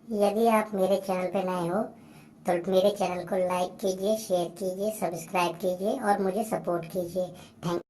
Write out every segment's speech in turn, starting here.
यदि आप मेरे चैनल पर नए हो तो मेरे चैनल को लाइक कीजिए, शेयर कीजिए, सब्सक्राइब कीजिए और मुझे सपोर्ट कीजिए। थैंक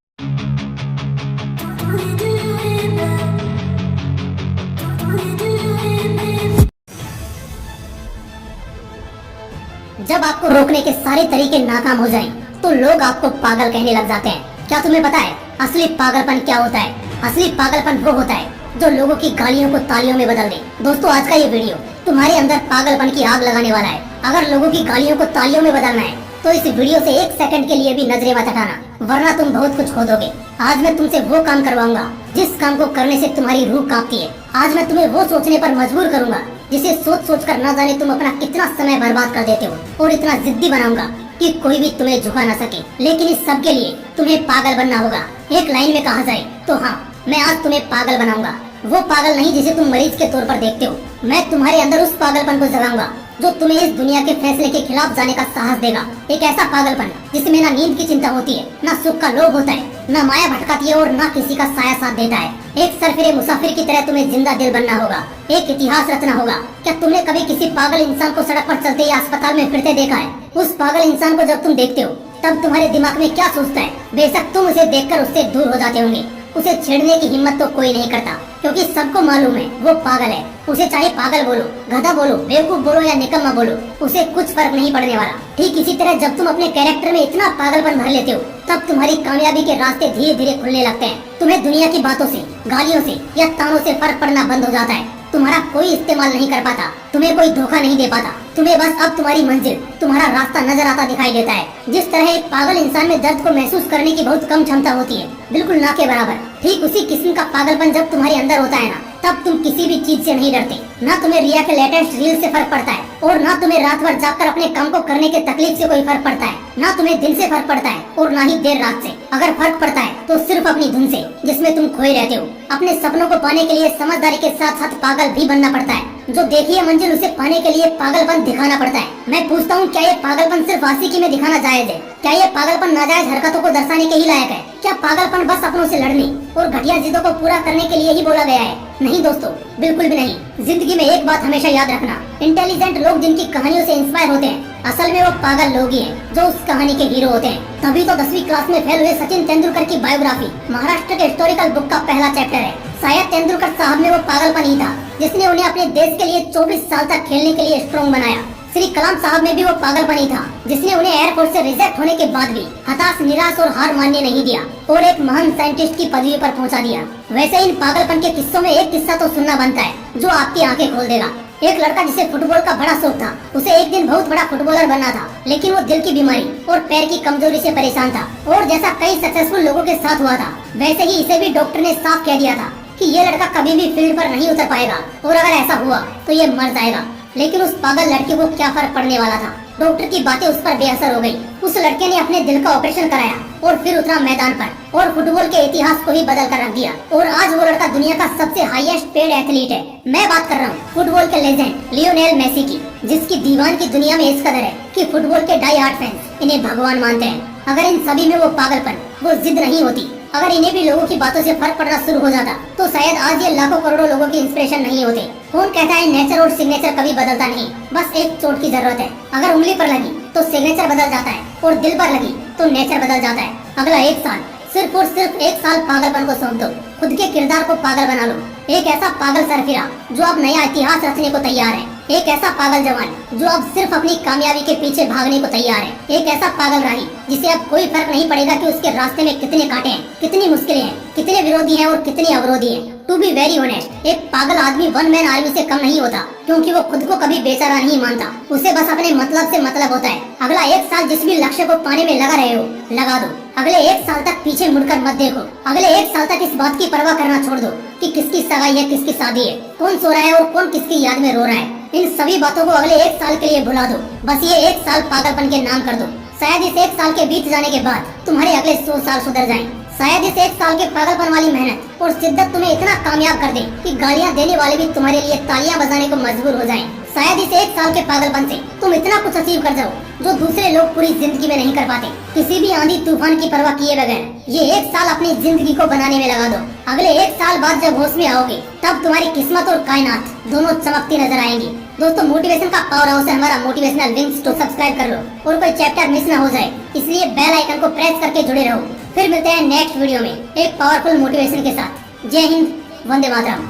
जब आपको रोकने के सारे तरीके नाकाम हो जाएं, तो लोग आपको पागल कहने लग जाते हैं। क्या तुम्हें पता है असली पागलपन क्या होता है? असली पागलपन वो होता है जो लोगों की गालियों को तालियों में बदल दे। दोस्तों, आज का ये वीडियो तुम्हारे अंदर पागलपन की आग लगाने वाला है। अगर लोगों की गालियों को तालियों में बदलना है तो इस वीडियो से एक सेकंड के लिए भी नजरें मत हटाना, वरना तुम बहुत कुछ खो दोगे। आज मैं तुमसे वो काम करवाऊंगा जिस काम को करने से तुम्हारी रूह कांपती है। आज मैं तुम्हें वो सोचने पर मजबूर करूंगा जिसे सोच सोच कर न जाने तुम अपना कितना समय बर्बाद कर देते हो, और इतना जिद्दी बनाऊंगा कि कोई भी तुम्हें झुका ना सके। लेकिन इस सब के लिए तुम्हें पागल बनना होगा। एक लाइन में कहा जाए तो हाँ, मैं आज तुम्हें पागल बनाऊंगा। वो पागल नहीं जिसे तुम मरीज के तौर पर देखते हो। मैं तुम्हारे अंदर उस पागलपन को जगाऊंगा जो तुम्हें इस दुनिया के फैसले के खिलाफ जाने का साहस देगा। एक ऐसा पागलपन जिसमें ना नींद की चिंता होती है, ना सुख का लोभ होता है, ना माया भटकाती है और ना किसी का साया साथ देता है। एक सरफिरे मुसाफिर की तरह तुम्हें जिंदा दिल बनना होगा, एक इतिहास रचना होगा। क्या तुमने कभी किसी पागल इंसान को सड़क पर चलते या अस्पताल में फिरते देखा है? उस पागल इंसान को जब तुम देखते हो तब तुम्हारे दिमाग में क्या सोचता है? बेशक तुम उसे देखकर उससे दूर हो जाते होंगे। उसे छेड़ने की हिम्मत तो कोई नहीं करता, क्योंकि सबको मालूम है वो पागल है। उसे चाहे पागल बोलो, गधा बोलो, बेवकूफ बोलो या निकम्मा बोलो, उसे कुछ फर्क नहीं पड़ने वाला। ठीक इसी तरह जब तुम अपने कैरेक्टर में इतना पागलपन भर लेते हो तब तुम्हारी कामयाबी के रास्ते धीरे धीरे खुलने लगते हैं। तुम्हें दुनिया की बातों से, गालियों से या तानों से फर्क पड़ना बंद हो जाता है। तुम्हारा कोई इस्तेमाल नहीं कर पाता, तुम्हें कोई धोखा नहीं दे पाता। तुम्हें बस अब तुम्हारी मंजिल, तुम्हारा रास्ता नजर आता दिखाई देता है। जिस तरह एक पागल इंसान में दर्द को महसूस करने की बहुत कम क्षमता होती है, बिल्कुल ना के बराबर, ठीक उसी किस्म का पागलपन जब तुम्हारे अंदर होता है ना, तब तुम किसी भी चीज से नहीं डरते। ना तुम्हें रिया के लेटेस्ट रील से फर्क पड़ता है, और ना तुम्हें रात भर जागकर अपने काम को करने के तकलीफ से कोई फर्क पड़ता है। ना तुम्हें दिन से फर्क पड़ता है और ना ही देर रात से। अगर फर्क पड़ता है तो सिर्फ अपनी धुन से, जिसमें तुम खोए रहते हो। अपने सपनों को पाने के लिए समझदारी के साथ साथ पागल भी बनना पड़ता है। जो देखी है मंजिल, उसे पाने के लिए पागलपन दिखाना पड़ता है। मैं पूछता हूँ, क्या ये पागलपन सिर्फ आशिकी में दिखाना जायज है? क्या ये पागलपन नाजायज हरकतों को दर्शाने के ही लायक है? क्या पागलपन बस अपनों से लड़ने और घटिया जिद्दों को पूरा करने के लिए ही बोला गया है? नहीं दोस्तों, बिल्कुल भी नहीं। जिंदगी में एक बात हमेशा याद रखना, इंटेलिजेंट लोग जिनकी कहानियों से इंस्पायर होते हैं, असल में वो पागल लोग ही हैं जो उस कहानी के हीरो होते हैं। तभी तो 10वीं क्लास में फेल हुए सचिन तेंदुलकर की बायोग्राफी महाराष्ट्र के हिस्टोरिकल बुक का पहला चैप्टर है। शायद तेंदुलकर साहब में वो पागलपन ही था जिसने उन्हें अपने देश के लिए 24 साल तक खेलने के लिए स्ट्रॉन्ग बनाया। श्री कलाम साहब में भी वो पागलपन ही था जिसने उन्हें एयरफोर्स से रिजेक्ट होने के बाद भी हताश, निराश और हार मानने नहीं दिया और एक महान साइंटिस्ट की पदवी पर पहुंचा दिया। वैसे इन पागलपन के किस्सों में एक किस्सा तो सुनना बनता है जो आपकी आंखें खोल देगा। एक लड़का जिसे फुटबॉल का बड़ा शौक था, उसे एक दिन बहुत बड़ा फुटबॉलर बनना था, लेकिन वो दिल की बीमारी और पैर की कमजोरी से परेशान था। और जैसा कई सक्सेसफुल लोगों के साथ हुआ था, वैसे ही इसे भी डॉक्टर ने साफ कह दिया था कि ये लड़का कभी भी फील्ड पर नहीं उतर पाएगा, और अगर ऐसा हुआ तो ये मर जाएगा। लेकिन उस पागल लड़के को क्या फर्क पड़ने वाला था? डॉक्टर की बातें उस पर बेअसर हो गई। उस लड़के ने अपने दिल का ऑपरेशन कराया और फिर उतरा मैदान पर और फुटबॉल के इतिहास को ही बदल कर रख दिया। और आज वो लड़का दुनिया का सबसे हाईएस्ट पेड एथलीट है। मैं बात कर रहा हूँ फुटबॉल के लेजेंड लियोनेल मेसी की, जिसकी दीवान की दुनिया में इस कदर है कि फुटबॉल के डाई हार्ड फैंस इन्हें भगवान मानते हैं। अगर इन सभी में वो पागलपन, वो जिद नहीं होती, अगर इन्हें भी लोगों की बातों से फर्क पड़ना शुरू हो जाता, तो शायद आज ये लाखों करोड़ों लोगों की इंस्पिरेशन नहीं होते। कौन कहता है नेचर और सिग्नेचर कभी बदलता नहीं? बस एक चोट की जरूरत है। अगर उंगली पर लगी तो सिग्नेचर बदल जाता है, और दिल पर लगी तो नेचर बदल जाता है। अगला एक साल, सिर्फ और सिर्फ एक साल पागलपन को सौंप दो। खुद के किरदार को पागल बना लो। एक ऐसा पागल सरफिरा जो अब नया इतिहास रचने को तैयार है। एक ऐसा पागल जवान जो अब सिर्फ अपनी कामयाबी के पीछे भागने को तैयार है। एक ऐसा पागल राही जिसे अब कोई फर्क नहीं पड़ेगा कि उसके रास्ते में कितने कांटे हैं, कितनी मुश्किलें हैं, कितने विरोधी हैं और कितने अवरोधी हैं। टू बी वेरी ऑनेस्ट, एक पागल आदमी वन मैन आर्मी से कम नहीं होता, क्योंकि वो खुद को कभी बेचारा नहीं मानता। उसे बस अपने मतलब से मतलब होता है। अगला एक साल जिस भी लक्ष्य को पाने में लगा रहे हो, लगा दो। अगले एक साल तक पीछे मुड़कर मत देखो। अगले एक साल तक इस बात की परवाह करना छोड़ दो कि किसकी सगाई है, किसकी शादी है, कौन सो रहा है और कौन किसकी याद में रो रहा है। इन सभी बातों को अगले एक साल के लिए भुला दो। बस ये एक साल पागलपन के नाम कर दो। शायद इस एक साल के बीत जाने के बाद तुम्हारे अगले 100 साल सुधर जाएं। शायद इस एक साल के पागलपन वाली मेहनत और शिद्दत तुम्हें इतना कामयाब कर दे कि गालियां देने वाले भी तुम्हारे लिए तालियां बजाने को मजबूर हो जाएं। शायद इस एक साल के पागलपन से तुम इतना कुछ अचीव कर जाओ जो दूसरे लोग पूरी जिंदगी में नहीं कर पाते, किसी भी आंधी तूफान की परवाह किए बगैर। ये एक साल अपनी जिंदगी को बनाने में लगा दो। अगले एक साल बाद जब होश में आओगे, तब तुम्हारी किस्मत और कायनात दोनों चमकती नजर आएंगी। दोस्तों मोटिवेशन का पावर हाउस है हमारा मोटिवेशनल विंग्स, तो सब्सक्राइब कर लो और कोई चैप्टर मिस ना हो जाए, इसलिए बेल आइकन को प्रेस करके जुड़े रहो। फिर मिलते हैं नेक्स्ट वीडियो में एक पावरफुल मोटिवेशन के साथ। जय हिंद, वंदे मातरम।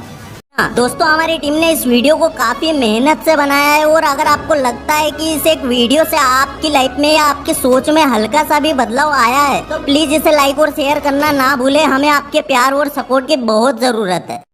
हाँ दोस्तों, हमारी टीम ने इस वीडियो को काफी मेहनत से बनाया है और अगर आपको लगता है कि इस एक वीडियो से आपकी लाइफ में या आपकी सोच में हल्का सा भी बदलाव आया है तो प्लीज इसे लाइक और शेयर करना ना भूले। हमें आपके प्यार और सपोर्ट की बहुत जरूरत है।